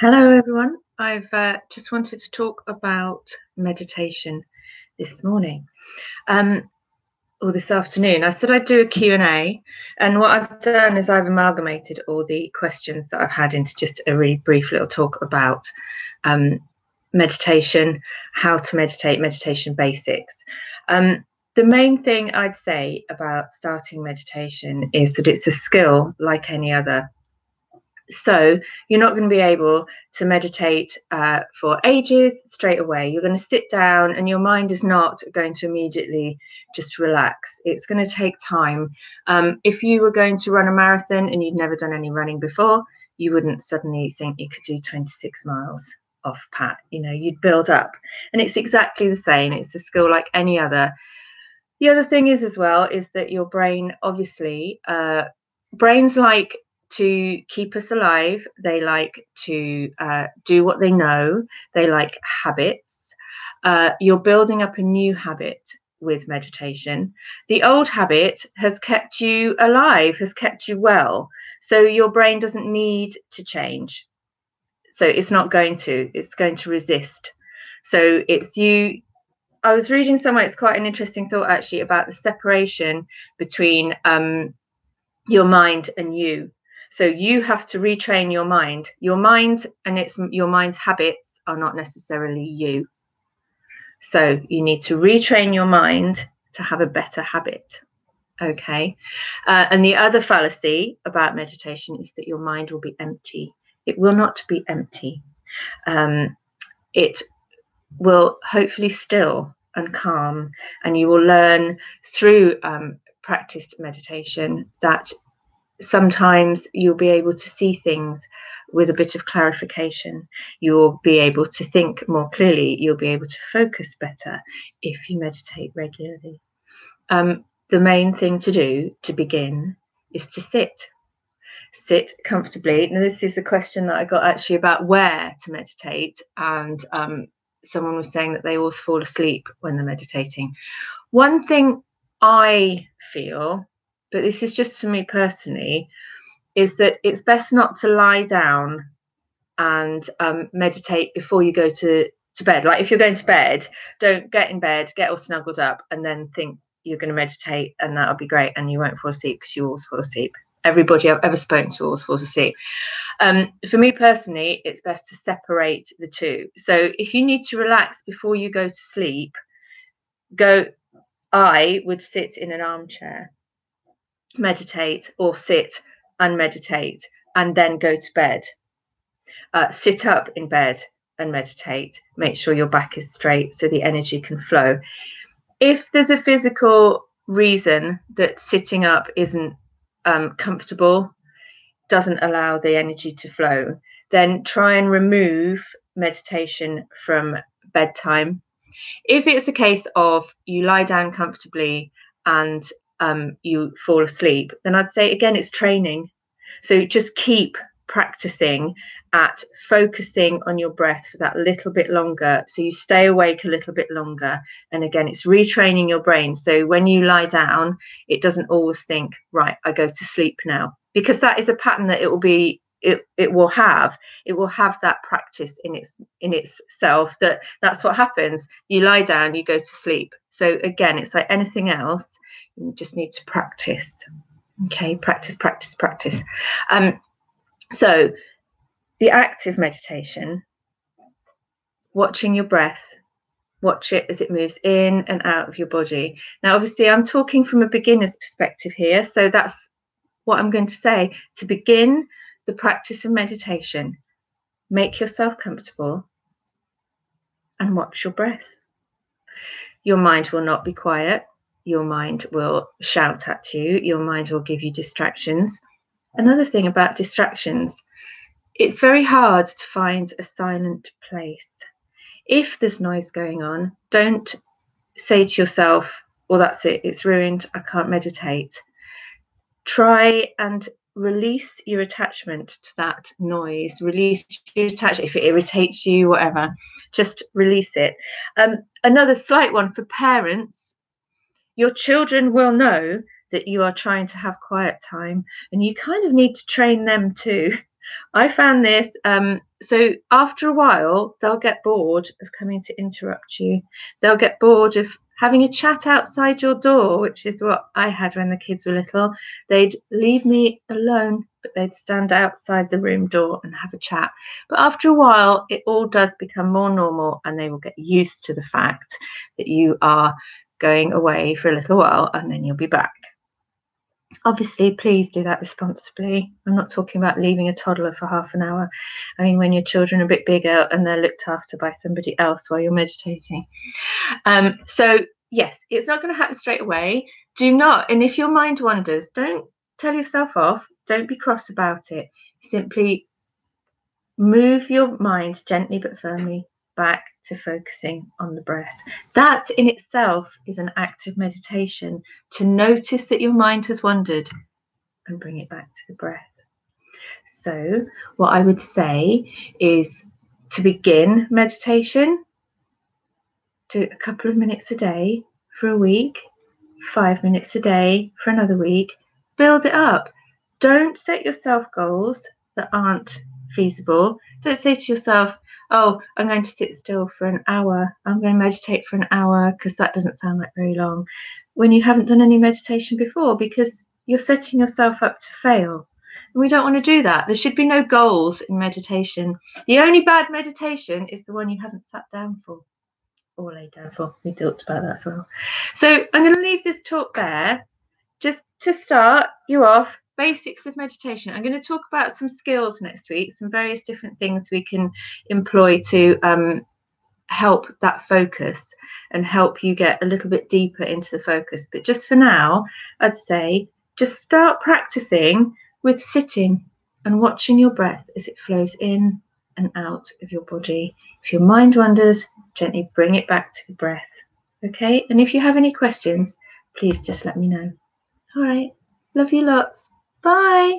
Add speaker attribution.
Speaker 1: Hello, everyone. I've just wanted to talk about meditation this morning, or this afternoon. I said I'd do a Q&A, and what I've done is I've amalgamated all the questions that I've had into just a really brief little talk about meditation, how to meditate, meditation basics. The main thing I'd say about starting meditation is that it's a skill like any other. So you're not going to be able to meditate for ages straight away. You're going to sit down and your mind is not going to immediately just relax. It's going to take time. If you were going to run a marathon and you'd never done any running before, you wouldn't suddenly think you could do 26 miles off pat. You'd build up. And it's exactly the same. It's a skill like any other. The other thing is as well is that your brain, obviously, brains like to keep us alive. They like to do what they know. They like habits. You're building up a new habit with meditation. The old habit has kept you alive, has kept you well. So your brain doesn't need to change. So it's not going to, it's going to resist. So it's you. I was reading somewhere, it's quite an interesting thought actually about the separation between your mind and you. So you have to retrain your mind. Your mind and your mind's habits are not necessarily you. So you need to retrain your mind to have a better habit. Okay. And the other fallacy about meditation is that your mind will be empty. It will not be empty. It will hopefully still and calm, and you will learn through practiced meditation that sometimes you'll be able to see things with a bit of clarification. You'll be able to think more clearly. You'll be able to focus better if you meditate regularly. The main thing to do to begin is to sit comfortably. Now, this is a question that I got actually about where to meditate, and someone was saying that they always fall asleep when they're meditating. One thing I feel, but this is just for me personally, is that it's best not to lie down and meditate before you go to bed. Like if you're going to bed, don't get in bed, get all snuggled up, and then think you're going to meditate, and that'll be great, and you won't fall asleep because you always fall asleep. Everybody I've ever spoken to always falls asleep. For me personally, it's best to separate the two. So if you need to relax before you go to sleep, I would sit in an armchair, meditate, or sit and meditate, and then go to bed. Sit up in bed and meditate. Make sure your back is straight so the energy can flow. If there's a physical reason that sitting up isn't comfortable, doesn't allow the energy to flow, then try and remove meditation from bedtime. If it's a case of you lie down comfortably and you fall asleep, then I'd say again it's training. So just keep practicing at focusing on your breath for that little bit longer, so you stay awake a little bit longer. And again, it's retraining your brain, so when you lie down, it doesn't always think, right, I go to sleep now, because that is a pattern that it will have that practice in itself, that's what happens. You lie down, you go to sleep. So again, it's like anything else, you just need to practice. Okay, practice. So the active meditation, watching your breath, watch it as it moves in and out of your body. Now, obviously, I'm talking from a beginner's perspective here, so that's what I'm going to say. To begin the practice of meditation, make yourself comfortable and watch your breath. Your mind will not be quiet. Your mind will shout at you. Your mind will give you distractions. Another thing about distractions, it's very hard to find a silent place. If there's noise going on, don't say to yourself, well, that's it, it's ruined, I can't meditate. Try and release your attachment to that noise. Release your attachment. If it irritates you, whatever, just release it. Another slight one for parents, your children will know that you are trying to have quiet time, and you kind of need to train them too. I found this So after a while, they'll get bored of coming to interrupt you. They'll get bored of having a chat outside your door, which is what I had when the kids were little. They'd leave me alone, but they'd stand outside the room door and have a chat. But after a while, it all does become more normal, and they will get used to the fact that you are going away for a little while and then you'll be back. Obviously, please do that responsibly. I'm not talking about leaving a toddler for half an hour. I mean, when your children are a bit bigger and they're looked after by somebody else while you're meditating. So, yes, it's not going to happen straight away. Do not, and if your mind wanders, don't tell yourself off. Don't be cross about it. Simply move your mind gently but firmly back to focusing on the breath. That in itself is an act of meditation, to notice that your mind has wandered and bring it back to the breath. So what I would say is, to begin meditation, do a couple of minutes a day for a week, 5 minutes a day for another week. Build it up. Don't set yourself goals that aren't feasible. Don't say to yourself, oh, I'm going to sit still for an hour. I'm going to meditate for an hour, because that doesn't sound like very long, when you haven't done any meditation before, because you're setting yourself up to fail. And we don't want to do that. There should be no goals in meditation. The only bad meditation is the one you haven't sat down for or laid down for. We talked about that as well. So I'm going to leave this talk there. Just to start you off, basics of meditation. I'm going to talk about some skills next week, some various different things we can employ to help that focus and help you get a little bit deeper into the focus. But just for now, I'd say just start practicing with sitting and watching your breath as it flows in and out of your body. If your mind wanders, gently bring it back to the breath. Okay? And if you have any questions, please just let me know. All right. Love you lots. Bye.